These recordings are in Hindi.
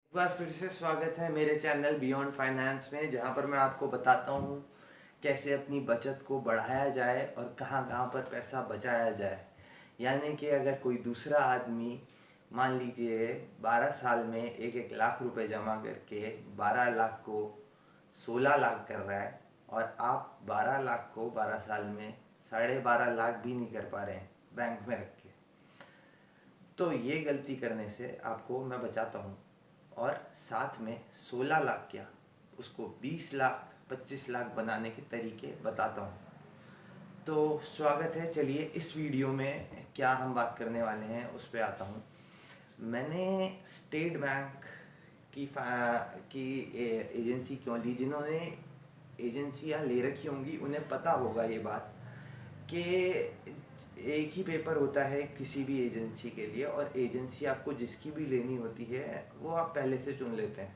एक बार फिर से स्वागत है मेरे चैनल बियॉन्ड फाइनेंस में, जहां पर मैं आपको बताता हूं कैसे अपनी बचत को बढ़ाया जाए और कहां कहां पर पैसा बचाया जाए। यानी कि अगर कोई दूसरा आदमी मान लीजिए 12 साल में एक एक लाख रुपए जमा करके 12 लाख को 16 लाख कर रहा है और आप 12 लाख को 12 साल में 12.5 लाख भी नहीं कर पा रहे हैं बैंक में रख के, तो ये गलती करने से आपको मैं बचाता हूँ। और साथ में 16 लाख क्या, उसको 20 लाख 25 लाख बनाने के तरीके बताता हूँ। तो स्वागत है। चलिए इस वीडियो में क्या हम बात करने वाले हैं उस पर आता हूँ। मैंने स्टेट बैंक की एजेंसी क्यों ली? जिन्होंने एजेंसियाँ ले रखी होंगी उन्हें पता होगा ये बात कि एक ही पेपर होता है किसी भी एजेंसी के लिए, और एजेंसी आपको जिसकी भी लेनी होती है वो आप पहले से चुन लेते हैं।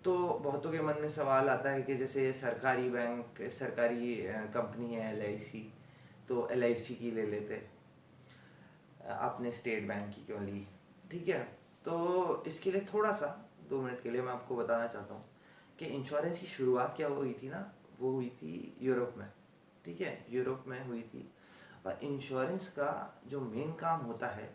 तो बहुतों के मन में सवाल आता है कि जैसे सरकारी बैंक, सरकारी कंपनी है LIC, तो LIC की ले लेते, आपने स्टेट बैंक की क्यों ली? ठीक है, तो इसके लिए थोड़ा सा 2 मिनट के लिए मैं आपको बताना चाहता हूँ कि इंश्योरेंस की शुरुआत क्या हुई थी ना, वो हुई थी यूरोप में। ठीक है, यूरोप में हुई थी। और इंश्योरेंस का जो मेन काम होता है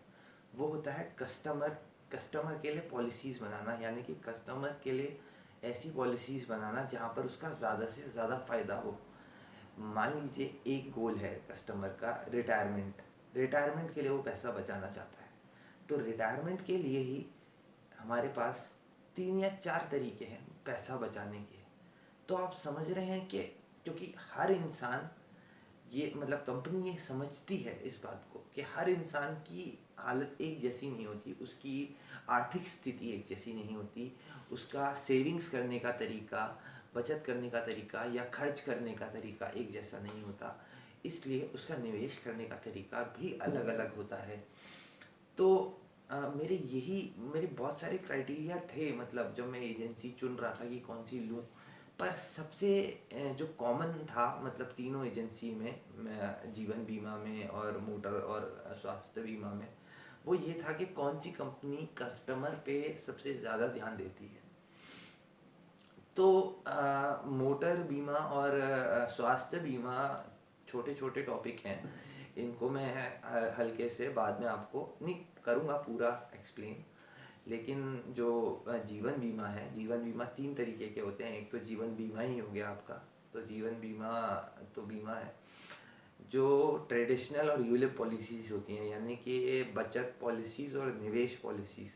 वो होता है कस्टमर के लिए पॉलिसीज़ बनाना, यानी कि कस्टमर के लिए ऐसी पॉलिसीज़ बनाना जहाँ पर उसका ज़्यादा से ज़्यादा फ़ायदा हो। मान लीजिए एक गोल है कस्टमर का रिटायरमेंट के लिए वो पैसा बचाना चाहता है, तो रिटायरमेंट के लिए ही हमारे पास 3 या 4 तरीके हैं पैसा बचाने के। तो आप समझ रहे हैं कि क्योंकि हर इंसान, ये मतलब कंपनी ये समझती है इस बात को कि हर इंसान की हालत एक जैसी नहीं होती, उसकी आर्थिक स्थिति एक जैसी नहीं होती, उसका सेविंग्स करने का तरीका, बचत करने का तरीका या खर्च करने का तरीका एक जैसा नहीं होता, इसलिए उसका निवेश करने का तरीका भी अलग अलग होता है। तो मेरे बहुत सारे क्राइटेरिया थे, मतलब जब मैं एजेंसी चुन रहा था कि कौन सी लूँ, पर सबसे जो कॉमन था, मतलब तीनों एजेंसी में, जीवन बीमा में और मोटर और स्वास्थ्य बीमा में, वो ये था कि कौन सी कंपनी कस्टमर पे सबसे ज़्यादा ध्यान देती है। तो मोटर बीमा और स्वास्थ्य बीमा छोटे छोटे टॉपिक हैं, इनको मैं हल्के से बाद में आपको नहीं करूँगा पूरा एक्सप्लेन। लेकिन जो जीवन बीमा है, जीवन बीमा 3 तरीके के होते हैं। एक तो जीवन बीमा ही हो गया आपका, तो जीवन बीमा तो बीमा है जो ट्रेडिशनल और यूलिप पॉलिसीज़ होती हैं, यानी कि बचत पॉलिसीज़ और निवेश पॉलिसीज़,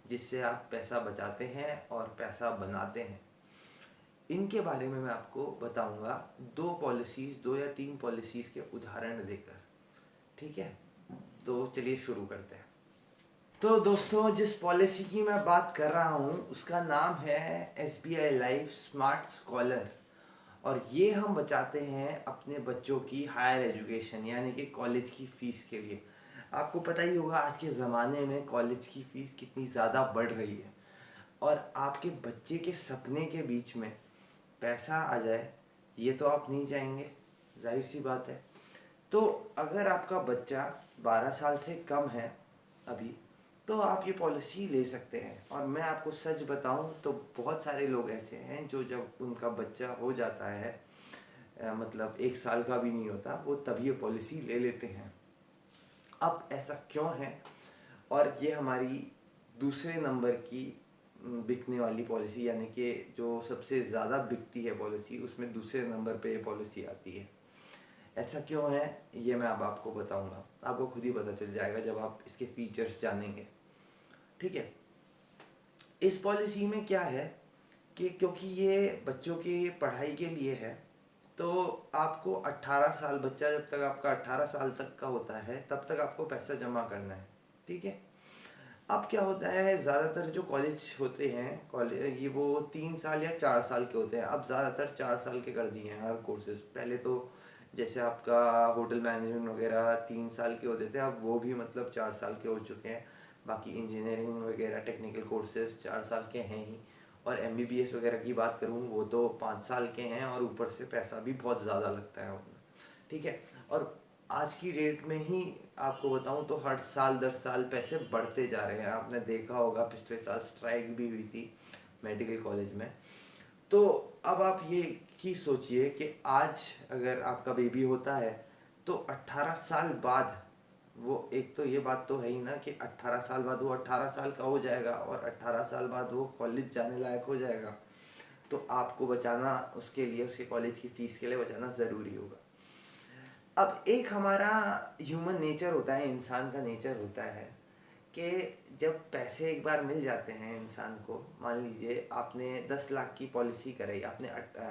जिससे आप पैसा बचाते हैं और पैसा बनाते हैं। इनके बारे में मैं आपको बताऊंगा 2 या 3 पॉलिसीज़ के उदाहरण देकर। ठीक है, तो चलिए शुरू करते हैं। तो दोस्तों, जिस पॉलिसी की मैं बात कर रहा हूँ उसका नाम है SBI लाइफ स्मार्ट स्कॉलर, और ये हम बचाते हैं अपने बच्चों की हायर एजुकेशन, यानी कि कॉलेज की फ़ीस के लिए। आपको पता ही होगा आज के ज़माने में कॉलेज की फ़ीस कितनी ज़्यादा बढ़ रही है, और आपके बच्चे के सपने के बीच में पैसा आ जाए, ये तो आप नहीं चाहेंगे, जाहिर सी बात है। तो अगर आपका बच्चा 12 साल से कम है अभी, तो आप ये पॉलिसी ले सकते हैं। और मैं आपको सच बताऊं तो बहुत सारे लोग ऐसे हैं जो जब उनका बच्चा हो जाता है, मतलब 1 साल का भी नहीं होता, वो तभी ये पॉलिसी ले लेते हैं। अब ऐसा क्यों है? और ये हमारी दूसरे नंबर की बिकने वाली पॉलिसी, यानी कि जो सबसे ज़्यादा बिकती है पॉलिसी, उसमें दूसरे नंबर पे ये पॉलिसी आती है। ऐसा क्यों है ये मैं अब आपको बताऊंगा, आपको खुद ही पता चल जाएगा जब आप इसके फीचर्स जानेंगे। ठीक है, इस पॉलिसी में क्या है कि क्योंकि ये बच्चों की पढ़ाई के लिए है, तो आपको 18 साल, बच्चा जब तक आपका 18 साल तक का होता है तब तक आपको पैसा जमा करना है। ठीक है, अब क्या होता है, ज़्यादातर जो कॉलेज होते हैं, कॉलेज ये वो 3 साल या 4 साल के होते हैं। अब ज़्यादातर 4 साल के कर दिए हैं हर कोर्सेज। पहले तो जैसे आपका होटल मैनेजमेंट वगैरह 3 साल के होते थे, अब वो भी मतलब 4 साल के हो चुके हैं। बाकी इंजीनियरिंग वगैरह टेक्निकल कोर्सेज 4 साल के हैं ही, और MBBS वगैरह की बात करूँ वो तो 5 साल के हैं, और ऊपर से पैसा भी बहुत ज़्यादा लगता है उनमें। ठीक है, और आज की डेट में ही आपको बताऊं तो हर साल 10 साल पैसे बढ़ते जा रहे हैं। आपने देखा होगा पिछले साल स्ट्राइक भी हुई थी मेडिकल कॉलेज में। तो अब आप ये चीज़ सोचिए कि आज अगर आपका बेबी होता है तो 18 साल बाद वो, एक तो ये बात तो है ही ना कि 18 साल बाद वो 18 साल का हो जाएगा और 18 साल बाद वो कॉलेज जाने लायक हो जाएगा। तो आपको बचाना उसके लिए, उसके कॉलेज की फ़ीस के लिए बचाना ज़रूरी होगा। अब एक हमारा ह्यूमन नेचर होता है, इंसान का नेचर होता है कि जब पैसे एक बार मिल जाते हैं इंसान को, मान लीजिए आपने 10 लाख की पॉलिसी कराई, आपने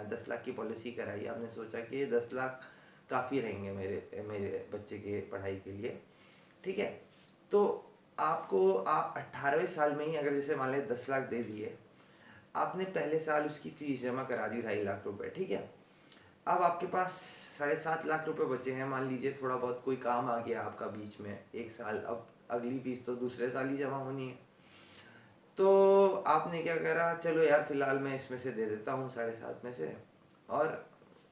10 लाख की पॉलिसी कराई, आपने सोचा कि ये 10 लाख काफ़ी रहेंगे मेरे मेरे बच्चे के पढ़ाई के लिए, ठीक है। तो आपको आप 18वें साल में ही अगर जैसे मान लें 10 लाख दे दिए, आपने पहले साल उसकी फ़ीस जमा करा दी 2.5 लाख रुपए, ठीक है। अब आपके पास 7.5 लाख रुपए बचे हैं, मान लीजिए थोड़ा बहुत कोई काम आ गया आपका बीच में एक साल, अब अगली फीस तो दूसरे साल ही जमा होनी है। तो आपने क्या करा, चलो यार फिलहाल मैं इसमें से दे देता हूँ 7.5 में से, और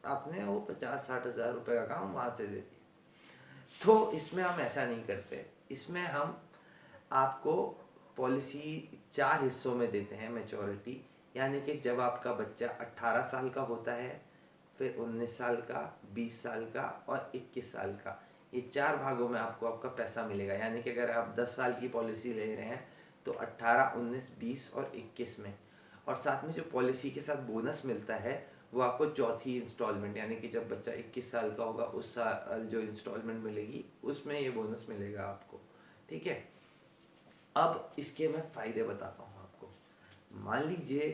आपने वो 50-60 हज़ार रुपये का काम वहाँ से दे दिया। तो इसमें हम ऐसा नहीं करते, इसमें हम आपको पॉलिसी 4 हिस्सों में देते हैं मैच्योरिटी, यानी कि जब आपका बच्चा 18 साल का होता है, फिर 19 साल का, 20 साल का और 21 साल का, ये 4 भागों में आपको आपका पैसा मिलेगा। यानी कि अगर आप 10 साल की पॉलिसी ले रहे हैं तो 18, 19, 20 और 21 में, और साथ में जो पॉलिसी के साथ बोनस मिलता है वो आपको चौथी इंस्टॉलमेंट, यानी कि जब बच्चा 21 साल का होगा उस साल जो इंस्टॉलमेंट मिलेगी उसमें ये बोनस मिलेगा आपको, ठीक है। अब इसके मैं फ़ायदे बताता हूँ आपको। मान लीजिए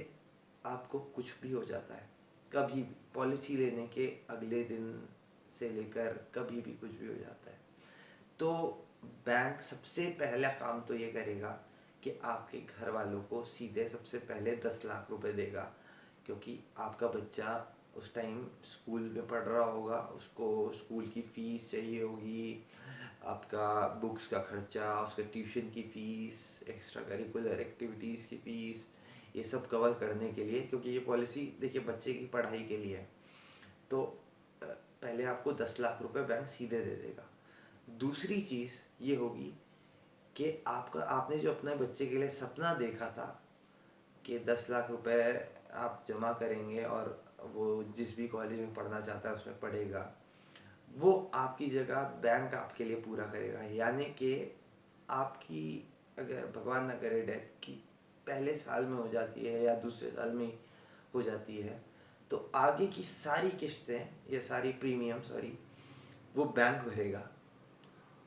आपको कुछ भी हो जाता है, कभी भी पॉलिसी लेने के अगले दिन से लेकर कभी भी कुछ भी हो जाता है, तो बैंक सबसे पहला काम तो ये करेगा कि आपके घर वालों को सीधे सबसे पहले 10 लाख रुपए देगा, क्योंकि आपका बच्चा उस टाइम स्कूल में पढ़ रहा होगा, उसको स्कूल की फ़ीस चाहिए होगी, आपका बुक्स का खर्चा, उसके ट्यूशन की फ़ीस, एक्स्ट्रा करिकुलर एक्टिविटीज़ की फ़ीस, ये सब कवर करने के लिए, क्योंकि ये पॉलिसी देखिए बच्चे की पढ़ाई के लिए है। तो पहले आपको 10 लाख रुपए बैंक सीधे दे देगा। दूसरी चीज़ ये होगी कि आपने जो अपने बच्चे के लिए सपना देखा था कि 10 लाख रुपए आप जमा करेंगे और वो जिस भी कॉलेज में पढ़ना चाहता है उसमें पढ़ेगा, वो आपकी जगह बैंक आपके लिए पूरा करेगा। यानी कि आपकी अगर भगवान ना करे डेथ की पहले साल में हो जाती है या दूसरे साल में हो जाती है, तो आगे की सारी किस्तें या सारी प्रीमियम वो बैंक भरेगा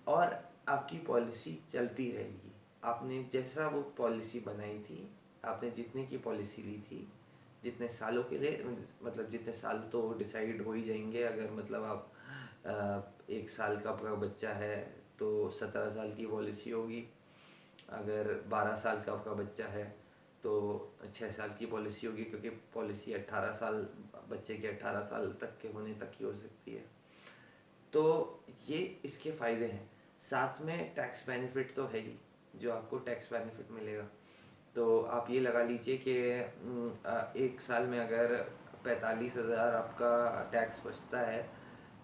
और आपकी पॉलिसी चलती रहेगी। आपने जैसा वो पॉलिसी बनाई थी, आपने जितने की पॉलिसी ली थी, जितने सालों के लिए, मतलब जितने साल तो डिसाइड हो ही जाएंगे, अगर मतलब आप 1 साल का आपका बच्चा है तो 17 साल की पॉलिसी होगी, अगर 12 साल का आपका बच्चा है तो 6 साल की पॉलिसी होगी, क्योंकि पॉलिसी 18 साल, बच्चे के 18 साल तक के होने तक की हो सकती है। तो ये इसके फ़ायदे हैं। साथ में टैक्स बेनिफिट तो है ही, जो आपको टैक्स बेनिफिट मिलेगा। तो आप ये लगा लीजिए कि 1 साल में अगर 45,000 आपका टैक्स बचता है,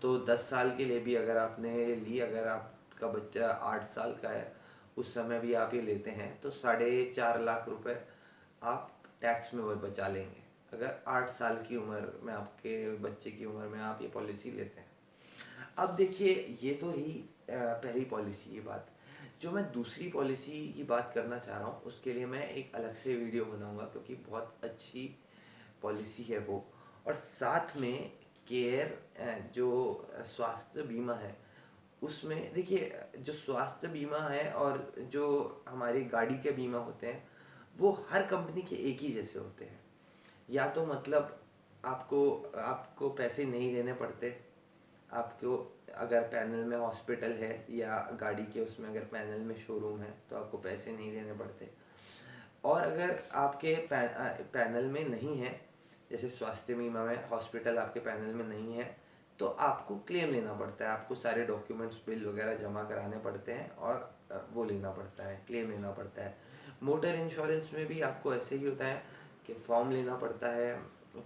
तो 10 साल के लिए भी अगर आपने ली, अगर आपका बच्चा 8 साल का है उस समय भी आप ये लेते हैं, तो 4.5 लाख रुपए आप टैक्स में बचा लेंगे, अगर 8 साल की उम्र में आपके बच्चे की उम्र में आप ये पॉलिसी लेते हैं। अब देखिए ये तो रही पहली पॉलिसी की बात। जो मैं दूसरी पॉलिसी की बात करना चाह रहा हूँ उसके लिए मैं एक अलग से वीडियो बनाऊंगा, क्योंकि बहुत अच्छी पॉलिसी है वो। और साथ में केयर जो स्वास्थ्य बीमा है, उसमें देखिए जो स्वास्थ्य बीमा है और जो हमारी गाड़ी के बीमा होते हैं वो हर कंपनी के एक ही जैसे होते हैं। या तो मतलब आपको आपको पैसे नहीं देने पड़ते, आपको अगर पैनल में हॉस्पिटल है या गाड़ी के उसमें अगर पैनल में शोरूम है तो आपको पैसे नहीं देने पड़ते। और अगर आपके पैनल में नहीं है, जैसे स्वास्थ्य बीमा में हॉस्पिटल आपके पैनल में नहीं है, तो आपको क्लेम लेना पड़ता है, आपको सारे डॉक्यूमेंट्स बिल वगैरह जमा कराने पड़ते हैं और वो लेना पड़ता है, क्लेम लेना पड़ता है। मोटर इंश्योरेंस में भी आपको ऐसे ही होता है कि फॉर्म लेना पड़ता है,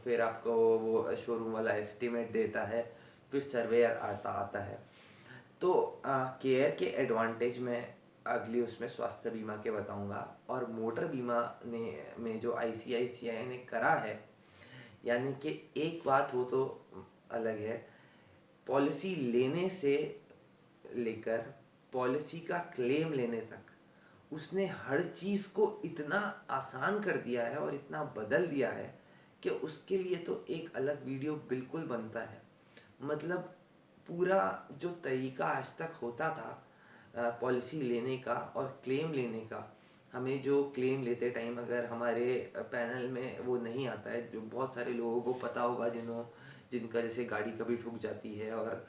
फिर आपको वो शोरूम वाला एस्टीमेट देता है, फिर सर्वेयर आता है। तो केयर के एडवांटेज में अगली उसमें स्वास्थ्य बीमा के बताऊंगा। और मोटर बीमा ने में जो आईसीआईसीआई ने करा है, यानी कि एक बात वो तो अलग है, पॉलिसी लेने से लेकर पॉलिसी का क्लेम लेने तक उसने हर चीज़ को इतना आसान कर दिया है और इतना बदल दिया है कि उसके लिए तो एक अलग वीडियो बिल्कुल बनता है। मतलब पूरा जो तरीका आज तक होता था पॉलिसी लेने का और क्लेम लेने का, हमें जो क्लेम लेते टाइम अगर हमारे पैनल में वो नहीं आता है, जो बहुत सारे लोगों को पता होगा जिनका जैसे गाड़ी कभी ठुक जाती है और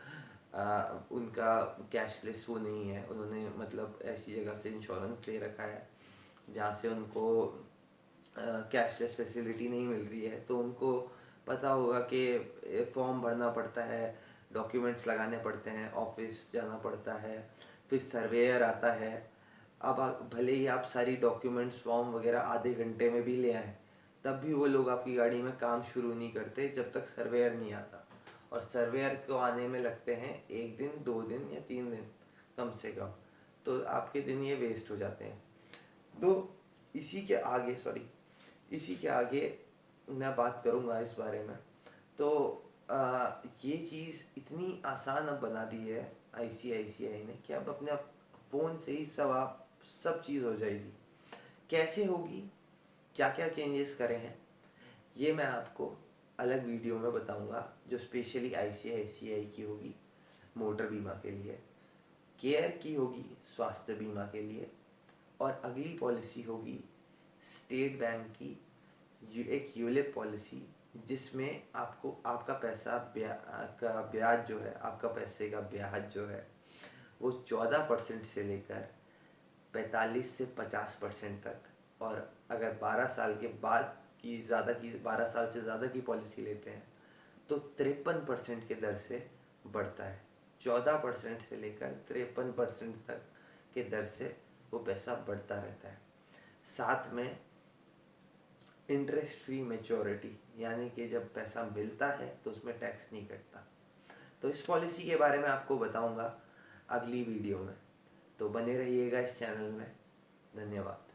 उनका कैशलेस वो नहीं है, उन्होंने मतलब ऐसी जगह से इंश्योरेंस ले रखा है जहाँ से उनको कैशलेस फैसिलिटी नहीं मिल रही है, तो उनको पता होगा कि फॉर्म भरना पड़ता है, डॉक्यूमेंट्स लगाने पड़ते हैं, ऑफिस जाना पड़ता है, फिर सर्वेयर आता है। अब भले ही आप सारी डॉक्यूमेंट्स फॉर्म वगैरह आधे घंटे में भी ले आएँ, तब भी वो लोग आपकी गाड़ी में काम शुरू नहीं करते जब तक सर्वेयर नहीं आता। और सर्वेयर को आने में लगते हैं 1 दिन 2 दिन या 3 दिन कम से कम, तो आपके दिन ये वेस्ट हो जाते हैं। तो इसी के आगे मैं बात करूँगा इस बारे में। तो ये चीज़ इतनी आसान अब बना दी है आईसीआईसीआई ने कि अब अपने फ़ोन से ही सब चीज़ हो जाएगी। कैसे होगी, क्या क्या चेंजेस करे हैं, ये मैं आपको अलग वीडियो में बताऊंगा, जो स्पेशली आईसीआईसीआई की होगी मोटर बीमा के लिए, केयर की होगी स्वास्थ्य बीमा के लिए, और अगली पॉलिसी होगी स्टेट बैंक की एक यूलिप पॉलिसी, जिसमें आपको आपका पैसा का ब्याज जो है, आपका पैसे का ब्याज जो है वो 14% से लेकर 45 से 50% तक, और अगर 12 साल के बाद की 12 साल से ज़्यादा की पॉलिसी लेते हैं तो 53% के दर से बढ़ता है। 14% से लेकर 53% तक के दर से वो पैसा बढ़ता रहता है। साथ में इंटरेस्ट फ्री मैच्योरिटी, यानी कि जब पैसा मिलता है तो उसमें टैक्स नहीं कटता। तो इस पॉलिसी के बारे में आपको बताऊंगा अगली वीडियो में, तो बने रहिएगा इस चैनल में। धन्यवाद।